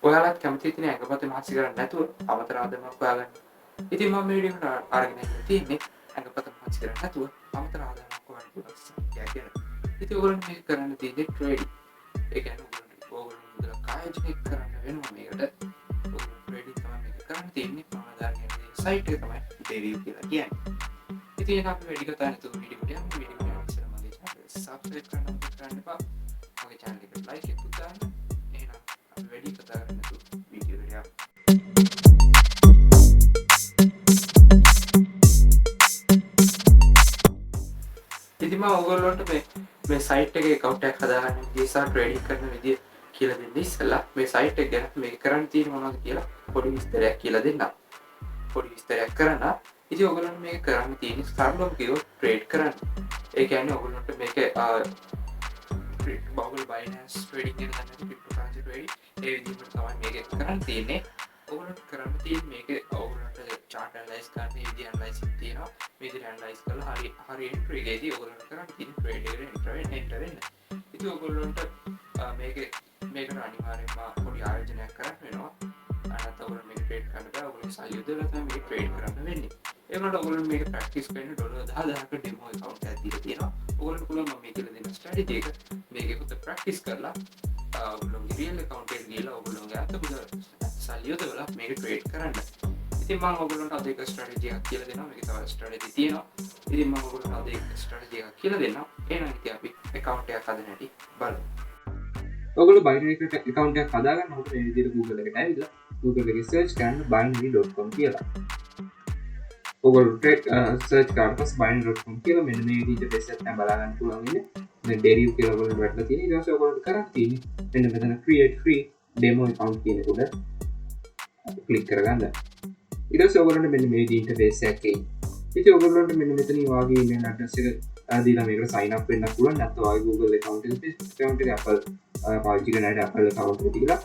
ඔයාලත් කැමති ඉතින් ඇඟපත මහත්සි කරන්නේ නැතුව අමතර ආදායමක් හොයාගන්න. ඉතින් මම මේ වීඩියෝ එකට අරගෙන තියෙන්නේ ඇඟපත මහත්සි කරන්නේ නැතුව අමතර ආදායමක් හොයන්න පුළුවන් සංඛ්‍යා කියන. ඉතින් ඔයගොල්ලෝ මේක කරන්න තියෙන්නේ ට්‍රේඩින්. ඒ කියන්නේ ඔයගොල්ලෝ මුදල කායජනක කරන්න වෙනවා මේකට. ඔයගොල්ලෝ ට්‍රේඩින් තමයි මේක කරන්න තියෙන්නේ. මම දාන්නේ සයිට් එක තමයි ඩෙරිව් කියලා කියන්නේ. ඉතින් අපි වැඩි කතා නැතුව වීඩියෝ එකට යමු. වීඩියෝ එක ඉස්සර මගේ channel එක subscribe කරන්න එපා. මගේ channel එකට like එකක් දාන්න. එහෙනම් අපි වැඩි කතා කරන්නේ නැතුව වීඩියෝ එකට යමු. ඉතින් මම ඔයගොල්ලන්ට මේ සයිට් එකේ account එකක් හදාගන්න විදිහ සහ ට්‍රේඩින් කරන විදිහ කියලා දෙන්න ඉස්සෙල්ලා මේ සයිට් එක ගැන මේක කරන්න තියෙන මොනවද කියලා පොඩි විස්තරයක් කියලා දෙන්නම්. පොඩි විස්තරයක් කරන්න. ඉතින් ඔයගොල්ලන්ට මේක කරන්න තියෙන්නේ සරලවම කියොත් ට්‍රේඩ් කරන්න. ඒ කියන්නේ ඔයගොල්ලන්ට මේක බබල් බයිනන්ස් ට්‍රේඩින් කියන cryptocurrency trading ඒ විදිහට තමයි මේක කරන්න තියෙන්නේ. ඔයගොල්ලන්ට කරන්න තියෙන්නේ මේක ඔයගොල්ලන්ට chart analyze කරන්න මේ විදිහ analyze තියෙනවා. මේ විදිහට analyze කරලා හරි entry එකේදී ඔයගොල්ලන්ට කරන්න තියෙන්නේ trade එකට enter වෙන්න. ඉතින් ඔයගොල්ලන්ට මේකට අනිවාර්යයෙන්ම පොඩි ආයෝජනයක් කරන්න වෙනවා. අනත ඔයගොල්ලෝ මේක ට්‍රේඩ් කරන්න බෑ. ඔයගොල්ලෝ සල්ලියදලා තමයි මේක ට්‍රේඩ් කරන්න වෙන්නේ. ඒ වුණාට ඔයගොල්ලෝ මේක ප්‍රැක්ටිස් කරන්න $10000ක ඩෙමෝ account එකක් දීලා තියෙනවා. ඔයගොල්ලන්ට පුළුවන් මම මේ කියලා දෙන ස්ට්‍රැටජි එක මේකේ පොත ප්‍රැක්ටිස් කරලා ඔයගොල්ලෝගේ රියල් account එකට ගිහලා ඔයගොල්ලෝගේ අත මුදල් සල්ලියදලා මේක ට්‍රේඩ් කරන්න. ඉතින් මම ඔයගොල්ලන්ට අද එක ස්ට්‍රැටජි එකක් කියලා දෙනවා. මේකේ තව ස්ට්‍රැටජි තියෙනවා. ඉතින් මම ඔයගොල්ලන්ට අද එක ස්ට්‍රැටජි එකක් කියලා දෙන්නම්. එහෙනම් ඉතින් අපි account එකක් හදන්න හැටි බලමු. ඔයගොල්ලෝ binary එකට account එකක් හදාගන්න ඕනේ මේ විදිහට Google එකට ඇවිල්ලා Google එකේ search කරන්න binary.com කියලා. ඔයගොල්ලෝ search කරලා පස්සේ binary.com කියලා මෙන්න මේ විදිහට website එක බලා ගන්න පුළුවන් ඉන්නේ. දැන් derive කියලා ඔයගොල්ලෝ වැටලා තියෙන. ඊට පස්සේ ඔයගොල්ලෝ කරන්න තියෙන්නේ මෙන්න මෙතන create free demo account කියන එකට click කරගන්න. ඊට පස්සේ ඔයගොල්ලන්ට මෙන්න මේ විදිහට interface එකක් එයි. ඉතින් ඔයගොල්ලන්ට මෙන්න මෙතන වාගේ email address එක දීලා මේකට sign up වෙන්න පුළුවන්. නැත්නම් ඔයගේ Google account එක Facebook account එක Apple පාවිච්චි කරන අයට Apple account එක දීලා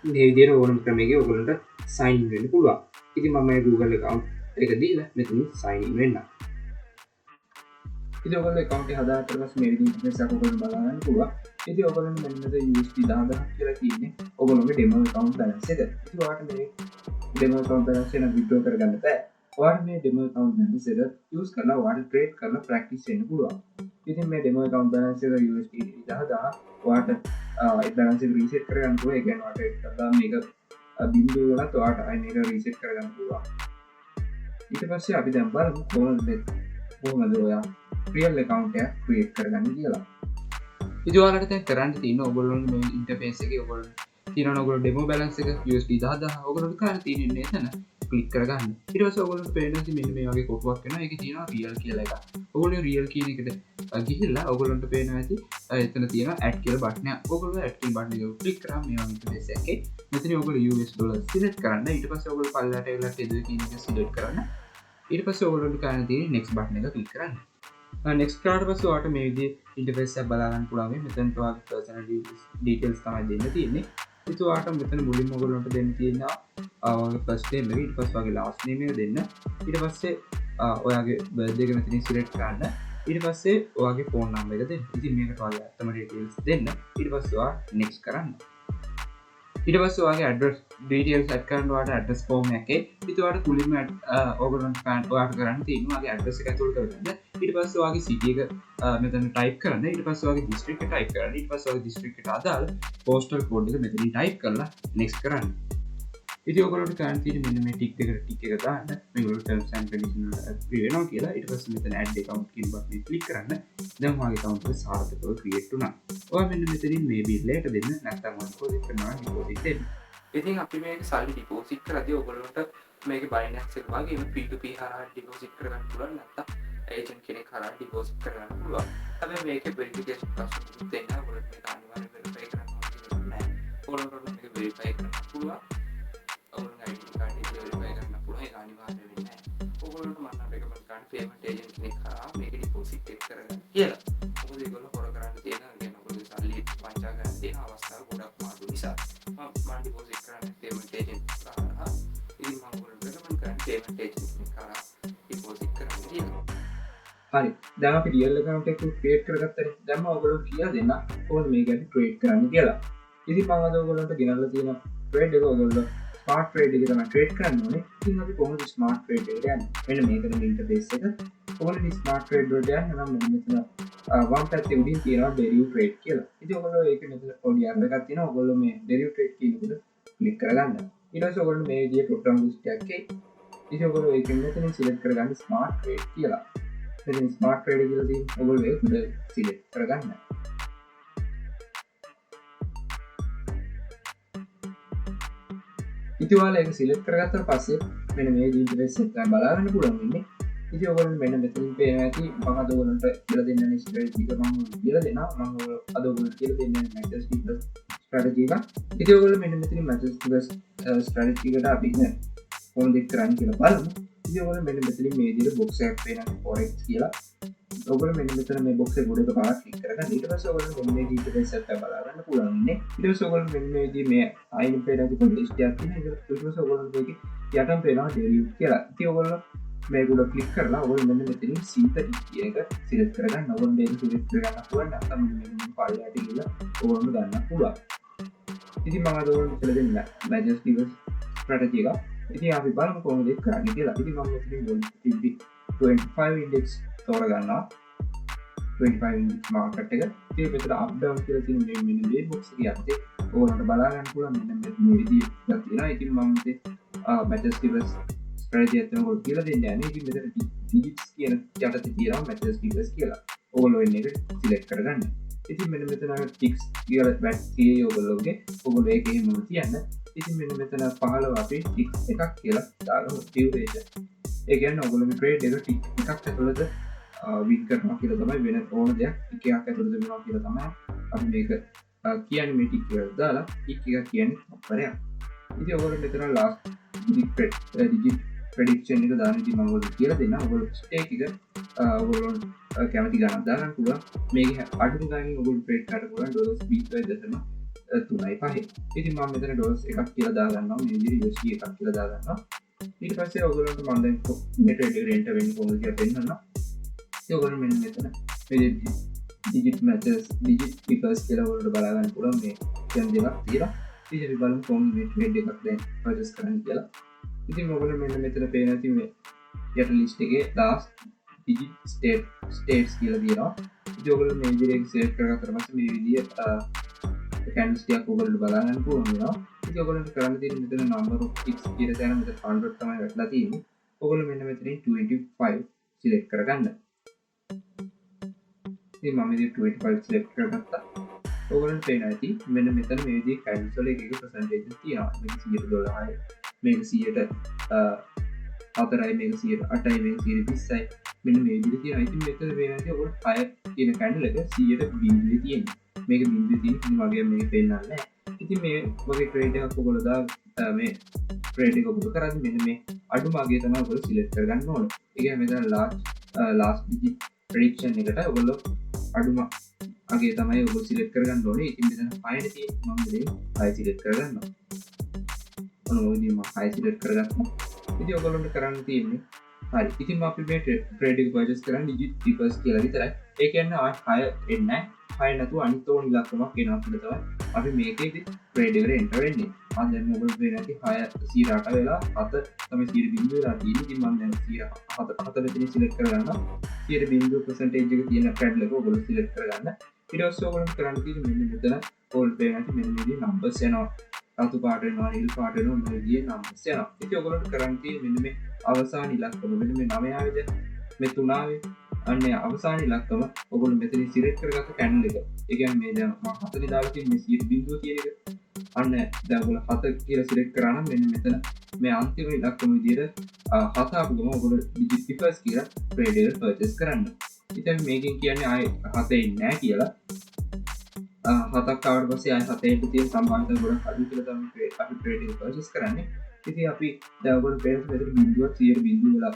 මේ විදිහට ඕනම ක්‍රමයකින් ඔයගොල්ලන්ට sign in වෙන්න පුළුවන්. ඉතින් මම මේ Google account එක දීලා මෙතන sign in වෙන්න. ඉතින් ඔයගොල්ලෝ account එක හදාගත්ත පස්සේ මේ විදිහට interface එකක් ඔයගොල්ලෝ බලා ගන්න පුළුවන්. ඉතින් ඔයගොල්ලන්ට මෙන්න මෙතන USD 10000ක් කියලා තියෙන්නේ ඔයගොල්ලෝගේ demo account balance එක. ඉතින් ඔයාලට මේ demo account balance එක withdraw කරගන්න බෑ. ඔයාලට මේ demo account balance එක use කරලා ඔයාලට trade කරලා practice වෙන්න පුළුවන්. ඉතින් මේ demo account balance එක USD 10000 ඔයාලට ඒ balance එක reset කරගන්න පුළුවන්. ඒ කියන්නේ ඔයාලට කරලා මේක බිඳුව වලත් ඔයාලට ආයෙ මේක reset කරගන්න පුළුවන්. ඊට පස්සේ අපි දැන් බලමු කොහොමද ඔයා real account එකක් create කරගන්නේ කියලා. ඉතින් ඔයාලට දැන් කරන්න තියෙන්නේ ඔයගොල්ලෝගේ මේ interface එකේ ඔයගොල්ලෝ තියෙනවා ඔයගොල්ලෝ demo balance එක USD 10000 ඔයගොල්ලෝට කරන්න තියෙන්නේ එතන ක්ලික් කරගන්න. ඊට පස්සේ ඔයගොල්ලන්ට පේනවා මෙන්න මේ වගේ කොටුවක් එනවා. ඒකේ තියෙනවා real කියලා එකක්. ඔයගොල්ලෝ real කියන එකට ගිහිල්ලා ඔයගොල්ලන්ට පේනවා ඇති එතන තියෙනවා add කියලා බටන් එකක්. ඔයගොල්ලෝ add කියන බටන් එක ක්ලික් කරාම මේ වගේ interface එකේ මෙතන ඔයගොල්ලෝ US dollar select කරන්න. ඊට පස්සේ ඔයගොල්ලෝ පල්ලයට එලා ටෙදර් කියන එක select කරන්න. ඊට පස්සේ ඔයගොල්ලන්ට කරන්න තියෙන්නේ next බටන් එක ක්ලික් කරන්න. next කරාට පස්සේ ඔයාලට මේ විදිහේ interface එකක් බලා ගන්න පුළුවන්. මෙතන ඔයාලගේ personal details තමයි දෙන්න තියෙන්නේ. ඉතින් ඔයාලට මෙතන මුලින්ම ඔයගොල්ලන්ට දෙන්න තියෙනවා ඔයාගේ first name එක, ඊට පස්සේ ඔයාගේ last name එක දෙන්න. ඊට පස්සේ ඔයාගේ birthday එක මෙතනින් select කරන්න. ඊට පස්සේ ඔයාගේ phone number එක දෙන්න. ඉතින් මේකට ඔයාගේ ඇත්තම details දෙන්න. ඊට පස්සේ ඔයා next කරන්න. ඊට පස්සේ ඔයාගේ address details add කරන්න ඔයාලට address form එකේ. ඉතින් ඔයාලට මුලින්ම ඔයගොල්ලන්ට ඔයාලට කරන්න තියෙනවා ඔයාගේ address එක ඇතුල් කරගන්න. ඊට පස්සේ ඔයාගේ city එක මෙතන type කරන්න. ඊට පස්සේ ඔයාගේ district එක type කරන්න. ඊට පස්සේ ඔයාගේ district එකට අදාළ postal code එක මෙතනින් type කරලා next කරන්න. ඉතින් ඔයගොල්ලන්ට කරන්න තියෙන්නේ මෙන්න මේ tick එකට tick එක දාන්න. මේගොල්ලෝ terms and conditions agree වෙනවා කියලා. ඊට පස්සේ මෙතන add account කියන බටන් එක click කරන්න. දැන් ඔයාගේ account එක සාර්ථකව create වුණා. ඔයා මෙන්න මෙතනින් මේ bill එකට දෙන්න. නැත්නම් ඔයා deposit කරනවා deposit දෙන්න. ඉතින් අපි මේක සල්ලි deposit කරද්දී ඔයගොල්ලන්ට මේක Binance එක වගේ P2P හරහා deposit කරගන්න පුළුවන්. නැත්නම් agent කෙනෙක් හරහා deposit කරගන්න පුළුවන්. හැබැයි මේකේ verification process දෙන්න ඔයගොල්ලන්ට මේක අනිවාර්යයෙන් verify කරන්න ඕනේ නැහැ. ඔයගොල්ලන්ට මේක verify කරන්න පුළුවන්. ඔයගොල්ලන්ගේ ID card එක verify කරන්න පුළුවන්. ඒක අනිවාර්ය වෙන්නේ නැහැ. ඔයගොල්ලන්ට මම recommend කරන payment agent කෙනෙක් හරහා මේක deposit එක කරගන්න කියලා. මොකද ඒගොල්ලෝ හොර කරන්න තියෙන කියන ඔයගොල්ලෝ සල්ලි වංචා කරන්න තියෙන අවස්ථා ගොඩක් මාරු නිසා මම deposit කරන්නේ payment agent හරහා. ඉතින් මම ඔයගොල්ලන්ට recommend කරන්නේ payment agent කෙනෙක් හරහා deposit කරන්න කියලා. හරි. දැන් අපි real account එක create කරගත්තනේ. දැන් මම ඔයගොල්ලන්ට කියලා දෙන්න කොහොමද මේක trade කරන්න කියලා. ඉතින් මම අද ඔයගොල්ලන්ට ගෙනල්ලා තියෙන ට්‍රේඩ් එක ඔයගොල්ලෝ ස්මාර්ට් ට්‍රේඩ් එක තමයි ට්‍රේඩ් කරන්න ඕනේ. ඉතින් අපි කොහොමද ස්මාර්ට් ට්‍රේඩ් එකට යන්නේ? මෙන්න මේක තමයි ඉන්ටර්ෆේස් එක. ඔයගොල්ලෝ ස්මාර්ට් ට්‍රේඩ් වලට යන්න නම් මෙන්න මෙතන වම් පැත්තේ උඩින් තියෙනවා ඩෙරිව් ට්‍රේඩ් කියලා. ඉතින් ඔයගොල්ලෝ ඒක මෙතන පොඩි අර එකක් තියෙනවා. ඔයගොල්ලෝ මේ ඩෙරිව් ට්‍රේඩ් කියන එකට ක්ලික් කරගන්න. ඊට පස්සේ ඔයගොල්ලෝ මේ විදිහට drop down list එකක් එයි. ඉතින් ඔයගොල්ලෝ ඒකෙන් මෙතනින් සිලෙක්ට් කරගන්න ස්මාර්ට් ට්‍රේඩ් කියලා. මෙතන ස්මාර්ට් ට්‍රේඩ් කියලා තියෙන ඔයගොල්ලෝ ඒක සිලෙක්ට් කරගන්න. ඉතින් ඔයාලා ඒක සිලෙක්ට් කරගත්තාට පස්සේ මෙන්න මේ ඉන්ටර්ෆේස් එක තමයි බලාගන්න පුළුවන් වෙන්නේ. ඉතින් ඔයගොල්ලෝ මෙන්න මෙතනින් පේනවා ඇති මම අද ඔයගොල්ලන්ට කියලා දෙන්න ස්ට්‍රැටජි එක මම කියලා දෙනවා. මම අද ඔයගොල්ලන්ට කියලා දෙන්නේ මැචස් ටිකස් ස්ට්‍රැටජි එක. ඉතින් ඔයගොල්ලෝ මෙන්න මෙතනින් මැචස් ටිකස් ස්ට්‍රැටජි එකට අපි කොහොමද කරන්නේ කියලා බලමු. ඉතින් ඔයගොල්ලෝ මෙන්න මෙතනින් මේ විදිහට බොක්ස් එකක් පේනවා forex කියලා. ඔයගොල්ලෝ මෙන්න මෙතන මේ බොක්ස් එක ගොඩක පාරක් ක්ලික් කරගන්න. ඊට පස්සේ ඔයගොල්ලෝ මෙන්න මේ ඉන්ටර්ෆේස් එක බලා ගන්න පුළුවන් ඉන්නේ. ඊට පස්සේ ඔයගොල්ලෝ මෙන්න මේ විදිහේ මේ අයින් පේන ඇති පොඩි ලිස්ට් එකක් තියෙනවා. ඊට පස්සේ ඔයගොල්ලෝ මේකේ යටම පේනවා ඩෙරිව් කියලා. ඉතින් ඔයගොල්ලෝ මේක උඩ ක්ලික් කරලා ඔයගොල්ලෝ මෙන්න මෙතනින් synthetic කියන එක සිලෙක්ට් කරගන්න. ඔයගොල්ලෝ මේක සිලෙක්ට් කරගන්න පුළුවන්. නැත්නම් මෙන්න මේ ෆයිල් එකට ගිහලා ඔයගොල්ලෝ ගන්න පුළුවන්. ඉතින් මම අද ඔයගොල්ලන්ට කියලා දෙන්න මැජස් ටිකස් ස්ට්‍රැටජි එක. ඉතින් අපි බලමු කොහොමද ඒක කරන්නේ කියලා. ඉතින් මම මෙතනින් ඔයගොල්ලෝ 25 ඉන්ඩෙක්ස් තෝරගන්නවා. 25 ඉන්ඩෙක්ස් මාකට් එක. ඉතින් මෙතන අප් ඩවුන් කියලා තියෙන මෙන්න මේ බොක්ස් එක යද්දී ඔයගොල්ලන්ට බලා ගන්න පුළුවන් මෙන්න මේ විදිහට තියෙනවා. ඉතින් මම මෙතේ මැජස් ටිකස් ස්ට්‍රැටජි එක ඔයගොල්ලෝ කියලා දෙන්න යන්නේ. ඉතින් මෙතන ඩිජිට්ස් කියන යටතේ තියෙනවා මැජස් ටිකස් කියලා. ඔයගොල්ලෝ එන්නේ ඒක සිලෙක්ට් කරගන්න. ඉතින් මෙන්න මෙතන ටික්ස් කියලා බැට් තියෙයි ඔයගොල්ලෝගේ. ඔයගොල්ලෝ ඒක එහෙමම තියන්න. ඉතින් මෙන්න මෙතන 15 අපි ටික්ස් එකක් කියලා දාගමු ඩියුරේෂන්. ඒ කියන්නේ ඔයගොල්ලෝ මේ ට්‍රේඩ් එක ටික් එකක් ඇතුළත වින් කරනවා කියලා තමයි වෙන ඕන දෙයක් ටික් එකක් ඇතුළත වෙනවා කියලා තමයි අපි මේක කියන්නේ මේ ටික් එක දාලා ටික් එක කියන්නේ අපරයක්. ඉතින් ඔයගොල්ලෝ මෙතන ලාස්ට් ඩිජිට් ප්‍රෙඩික්ෂන් එක දාන්න ඉතින් මම ඔයගොල්ලෝ කියලා දෙන්න. ඔයගොල්ලෝ ස්ටේක් එක ඔයගොල්ලෝ කැමති ගණන් දාගන්න පුළුවන්. මේක අඩුම ගානේ ඔයගොල්ලෝ ට්‍රේඩ් කරන්න පුළුවන් $20.5. ඉතින් මම මෙතන ඩොලර්ස් එකක් කියලා දාගන්නවා. මේ විදිහට USD එකක් කියලා දාගන්නවා. ඊට පස්සේ ඔයගොල්ලන්ට මම දැන් මේ ට්‍රේඩ් එකට එන්ටර් වෙන්න කොහොමද කියලා පෙන්නනවා. ඉතින් ඔයගොල්ලෝ මෙන්න මෙතන මේ ඩිජිට් මැචස් ඩිජිට් ෆිගර්ස් කියලා ඔයගොල්ලෝ බලා ගන්න පුළුවන් මේ කියන දේවල් තියෙනවා. ඉතින් අපි බලමු කොහොමද මේ ට්‍රේඩ් එකක් දැන් පර්චේස් කරන්න කියලා. ඉතින් ඔයගොල්ලෝ මෙන්න මෙතන පේන ඇති මේ යට ලිස්ට් එකේ ලාස්ට් ඩිජිට් ස්ටේට්ස් කියලා තියෙනවා. ඉතින් ඔයගොල්ලෝ මේ විදිහට සෙලෙක්ට් කරගත්තාට පස්සේ මේ විදිහට කැන්ඩල්ස් ටිකක් ඔයගොල්ලෝ බලා ගන්න පුළුවන් වෙනවා. ඉතින් ඔයගොල්ලන්ට කරන්න තියෙන්නේ මෙතන number of ticks කියලා තැන මෙතන 100 තමයි වැටලා තියෙන්නේ. ඔයගොල්ලෝ මෙන්න මෙතනින් 25 සිලෙක්ට් කරගන්න. ඉතින් මම ඉතින් 25 සිලෙක්ට් කරගත්තා. ඔයගොල්ලන්ට පේනවා ඇති මෙන්න මෙතන මේ විදිහේ කැන්ඩල්ස් වල එක එක percentages තියෙනවා. මේක 100%යි. මේක 100ට 4යි මේක 108යි මේක 120යි. මෙන්න මේ විදිහට තියෙනවා. ඉතින් මෙතන පේනවා ඇති ඔයගොල්ලෝ 5 කියන කැන්ඩල් එක 100ට බිඳුවේ තියෙන්නේ. මේක බිඳුවේ තියෙන ඉතින් මගේ මේක පේන්නන්නේ නැහැ. ඉතින් මේ වගේ ට්‍රේඩ් එකක් ඔයගොල්ලෝ දා මේ ට්‍රේඩ් එක ඔයගොල්ලෝ කරද්දි මෙන්න මේ අඩු මාගේ තමයි ඔයගොල්ලෝ සිලෙක්ට් කරගන්න ඕනේ. ඒ කියන්නේ මෙතන ලාස්ට් ඩිජිට් ප්‍රෙඩික්ෂන් එකට ඔයගොල්ලෝ අඩු මාගේ තමයි ඔයගොල්ලෝ සිලෙක්ට් කරගන්න ඕනේ. ඉතින් මෙතන 5 නේ තියෙන්නේ මම මෙතන 5 සිලෙක්ට් කරගන්නවා. ඔන්න ඔය විදිහට මම 5 සිලෙක්ට් කරගත්තා. ඉතින් ඔයගොල්ලන්ට කරන්න තියෙන්නේ හරි. ඉතින් මම අපි මේ ට්‍රේඩ් එක පර්චේස් කරන්නේ ඩිජිට් ෆිගර්ස් කියලා විතරයි. ඒ කියන්නේ ආය 6 එන්නේ නැහැ. 6 නැතුව අනිත් ඕන ඉලක්කමක් එනවා කියලා තමයි අපි මේකේදී ට්‍රේඩ් එකට එන්ටර් වෙන්නේ. මම දැන් ඔයගොල්ලෝ පේන ඇති 6 108 වෙලා 7 තමයි 0.0 වෙලා තියෙන්නේ. ඉතින් මම දැන් 7 මෙතන සිලෙක්ට් කරගන්නවා. 0.0% එක තියෙන ට්‍රේඩ් එක ඔයගොල්ලෝ සිලෙක්ට් කරගන්න. ඊට පස්සේ ඔයගොල්ලෝ කරන්න තියෙන්නේ මෙන්න මෙතන ඕල් පේන ඇති මෙන්න මේ නම්බර්ස් එනවා. රතු පාට වෙනවා, නිල් පාට වෙනවා, මේ විදිහේ නම්බර්ස් එනවා. ඉතින් ඔයගොල්ලෝ කරන්න තියෙන්නේ මෙන්න මේ අවසාන ඉලක්කම මෙන්න මේ 9 ආවේද මේ 3 ආවේ අන්න අවසාන ඉලක්කම ඔයගොල්ලෝ මෙතනින් සිලෙක්ට් කරගත්ත කැන්ඩල් එක. ඒ කියන්නේ මේ දැන් මම 7 දාලා තියෙන මේ 0.0 කියන එක. අන්න දැන් ඔයගොල්ලෝ 7 කියලා සිලෙක්ට් කරා නම් මෙන්න මෙතන මේ අන්තිම ඉලක්කම විදිහට 7 ආපු ගමන් ඔයගොල්ලෝ ඩිජිට් ෆිගර්ස් කියලා ට්‍රේඩ් එක පර්චේස් කරන්න. ඉතින් මේකෙන් කියන්නේ ආයේ 7 ඉන්නේ නැහැ කියලා. 7ක් ආවට පස්සේ ආයේ 7ට තියෙන සම්බන්ධතාව ගොඩක් අඩු කියලා තමයි අපි ට්‍රේඩ් එක පර්චේස් කරන්නේ. ඉතින් අපි දැන් ඔයගොල්ලෝ පේන විදිහට බිඳුවක් 100 වෙලා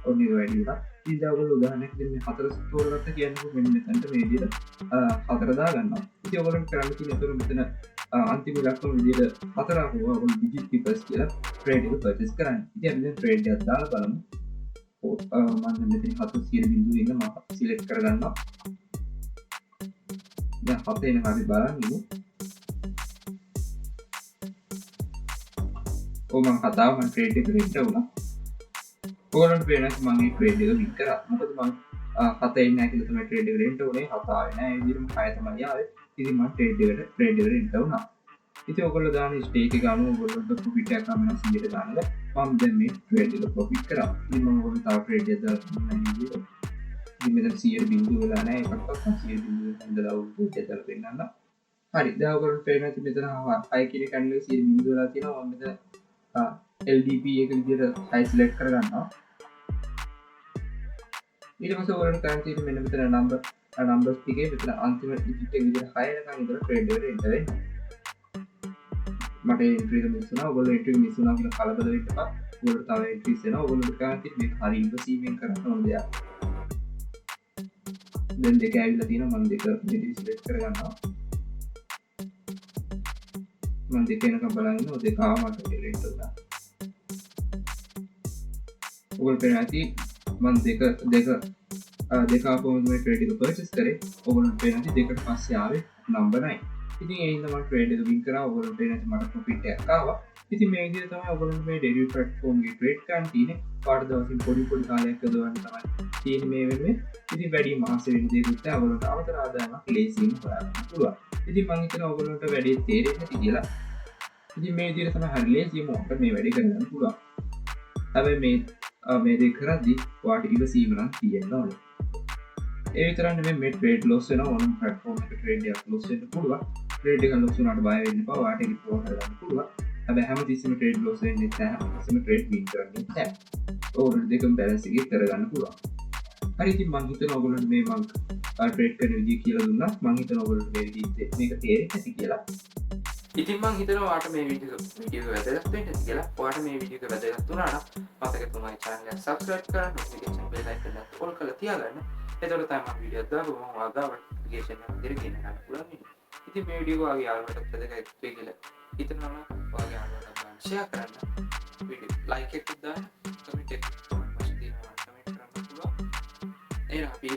ඔන්න ඒක වැඩි වුණා. ඉතින් දැන් ඔයගොල්ලෝ උදාහරණයක් දෙන්න මේ 4 තෝරගත්ත කියන්නේ මෙන්න මෙතනට මේ විදිහට 4 දාගන්නවා. ඉතින් ඔයගොල්ලෝ කරන්න තියෙන්නේ ඒතර මෙතන අන්තිම ඉලක්කම විදිහට 4 ආවම ඔයගොල්ලෝ ඩිජිට් ෆිගර්ස් කියලා ට්‍රේඩ් එක පර්චේස් කරන්නේ. ඉතින් අපි දැන් ට්‍රේඩ් එකක් දාලා බලමු. මම මෙතන 7 ඉන්න මම සිලෙක්ට් කරගන්නවා. දැන් 7 එන හරි බලන්න ඉමු. මම කතාව මම ට්‍රේඩ් එක රින්ට වුණා. ඕගොල්ලන්ට පේනවා මම මේ ට්‍රේඩ් එක ලින්ක් කරා. මොකද මම හතේ ඉන්නේ නැහැ කියලා තමයි ට්‍රේඩ් එක රින්ට උනේ. හත ආවේ නැහැ. ඒ විදිහටම 6 තමයි ආවේ. ඉතින් මම ට්‍රේඩ් එකට රින්ට වුණා. ඉතින් ඔයගොල්ලෝ දාන ස්ටේක් එක අනුව ඔයගොල්ලන්ට ප්‍රොෆිට් එකක් ගන්න 100ට දානද මම දැන් මේ ට්‍රේඩ් එක ප්‍රොෆිට් කරා. ඉතින් මම ඔයගොල්ලෝ තව ට්‍රේඩ් එකක් දාලා තියෙනවා නේද? ඉතින් මෙතන 100 බිඳුව වෙලා නැහැ. එකක්වත් 100 බිඳුව ඉඳලා උඩට දාලා පෙන්නන්න. හරි. දැන් ඔයගොල්ලෝ පේනවා ඉතින් මෙතන 6 කියන කැන්ඩල් 100 බිඳුව වෙලා තියෙනවා. මම මෙතන LDP එක විදිහට 6 සිලෙක්ට් කරගන්නවා. ඊට පස්සේ ඔයගොල්ලන්ට කරන් තියෙන්නේ මෙන්න මෙතන නම්බර්ස් ටිකේ මෙතන අන්තිම ඩිජිට් එක විදිහට 6 වෙනකන් ඉඳලා ට්‍රේඩ් එකට එන්න වෙනවා. මට එන්ට්‍රි එක මිස් වුණා. ඔයගොල්ලෝ එන්ට්‍රි මිස් වුණා කියලා කලබල වෙන්න එපා. ඔයගොල්ලෝ තව එන්ට්‍රීස් එනවා. ඔයගොල්ලෝ කරන් තියෙන්නේ මේක හරි ඉන්වර්සීමෙන් කරන්න ඕන දෙයක්. දැන් දෙක ඇවිල්ලා තියෙනවා. මම දෙක මෙතන සිලෙක්ට් කරගන්නවා. මම දෙක එනකම් බලන් ඉන්නවා. දෙක ආවමට ඩිලීට් කරනවා. ඔයගොල්ලෝ පේනවා ඇති මම දෙක ආපුවම මේ ට්‍රේඩ් එක පර්චේස් කරේ. ඔයගොල්ලෝ පේනවා ඇති දෙකට පස්සේ ආවේ නම්බර් 9. ඉතින් ඒ හින්දා මම ට්‍රේඩ් එක වින් කරා. ඔයගොල්ලෝ පේනවා ඇති මට ප්‍රොෆිට් එකක් ආවා. ඉතින් මේ විදිහට තමයි ඔයගොල්ලෝ මේ ඩෙරිවේටිව් ප්ලැට්ෆෝම් එකේ ට්‍රේඩ් කරන්න තියෙන්නේ. පාට දවසින් පොඩි කාලයක් යොදවන්න තමයි තියෙන්නේ මේ වෙනුවෙන්. ඉතින් වැඩි මාස වෙන දෙයක්වත් නැහැ. ඔයගොල්ලන්ට අමතර ආදායමක් ලේසියෙන් හොයාගන්න පුළුවන්. ඉතින් මම හිතනවා ඔයගොල්ලන්ට වැඩි තේරෙන්නේ නැති කියලා. ඉතින් මේ විදිහට තමයි හරි ලේසියෙන් ඔයාලට මේ වැඩේ කරගන්න පුළුවන්. හැබැයි මේ දේ කරද්දී ඔයාලට ඉවසීම නම් තියෙන්න ඕනේ. ඒ විතරක් නෙමෙයි මේ ට්‍රේඩ් ලොස් වෙනවා. ඕනම ප්ලැට්ෆෝම් එක ට්‍රේඩ් එකක් ලොස් වෙන්න පුළුවන්. ට්‍රේඩ් එක ලොස් වුණාට බය වෙන්න එපා. ඔයාලට ඒක රිපෝට් කරගන්න පුළුවන්. හැබැයි හැමතිස්සෙම ට්‍රේඩ් ලොස් වෙන්නේ නැහැ. හැමතිස්සෙම ට්‍රේඩ් වින් කරන්නේ නැහැ. ඕගොල්ලෝ දෙකම බැලන්ස් එකේ කරගන්න පුළුවන්. හරි ඉතින් මම හිතනවා ඔයගොල්ලන්ට මේ මම ට්‍රේඩ් කරන විදිය කියලා දුන්නා. මම හිතනවා ඔයගොල්ලන්ට මේ විදිහට මේක තේරෙන්නේ නැති කියලා. ඉතින් මම හිතනවා ඔයාලට මේ වීඩියෝ එක වැදගත් වෙන්න ඇති කියලා. ඔයාලට මේ වීඩියෝ එක වැදගත් වුණා නම් මතක තමයි channel එක subscribe කරන්න, notification bell icon එක all කරලා තියාගන්න. එතකොට තමයි මම වීඩියෝ දාපුවම ඔයාලට notification එක දිගට ගෙන්න ගන්න පුළුවන්. ඉතින් මේ වීඩියෝ ඔයාගේ යාළුවන්ට වැදගත් වෙයි කියලා හිතනවා නම් ඔයාගේ යාළුවන්ට බලන්න share කරන්න. වීඩියෝ like එකක් දාන්න, comment එකක් කමෙන්ට් කරන්න පුළුවන්. එහෙනම් අපි